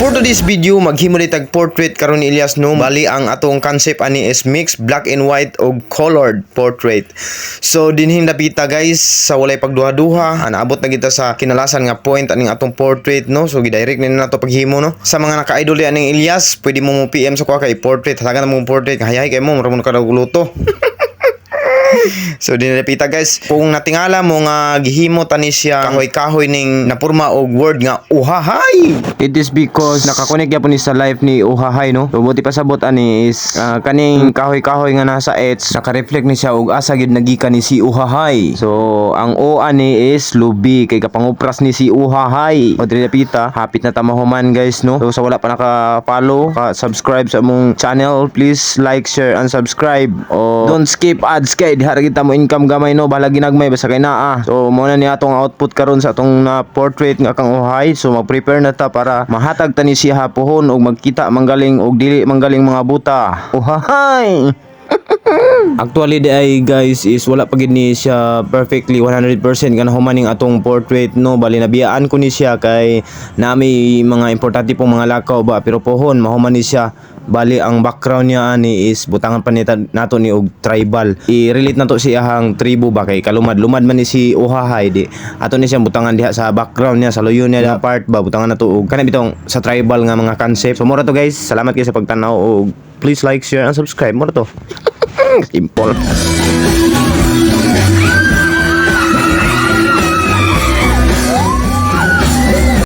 For today's video, maghimo tag portrait karon ni Elias no. Bali ang atong concept ani is mixed black and white o colored portrait. So dinhin napita guys sa walay pagduha-duha, naabot na kita sa kinalasan nga point aning atong portrait no. So gidirect na nato paghimo no. Sa mga naka-idol aning Elias, pwede mo PM sa kuha kay portrait, hatagan mo portrait, hayay kay mo mura mo kada guluto. So dinapita guys, kung natingala mo nga gihimo tani siya kahoy-kahoy ning napurma og word nga uhahay. It is because nakakonect gyapon ni sa live ni uhahay no. So buti pasabot ani is kaning kahoy-kahoy nga nasa edge naka-reflect ni siya og asa gyud nagikan ni si uhahay. So ang o ani is lubi kay kapangupras ni si uhahay. O dinapita, hapit na tamahuman guys no. So sa wala pa naka-follow, subscribe sa among channel, please like, share and subscribe. O don't skip ads kay dihara kita mo income gamay no, bahala ginagmay basta kay naa. So mo na ni atong output karon sa atong na portrait nga kang uhay. So mag-prepare na ta para mahatag ta ni siya hapuhon og magkita manggaling og dili manggaling mga buta. Uhahay. Actually di ay guys is wala pa gid ni siya perfectly 100% kana humaning atong portrait no. Bali nabiyaan ko ni siya kay nami mga importante pong mga lakaw ba pero pohon mahuman ni siya. Bali ang background niya ani is butangan pa nato ni og tribal. I-relate nato siya hang tribo ba kay kalumad-lumad man ni si uhahay di. Ato ni siya butangan diha sa background niya sa luyo niya part ba butangan nato og kana bitong sa tribal nga mga concept. So mura to guys, salamat kayo sa pagtanaw og please like, share and subscribe. Mura to. Simple.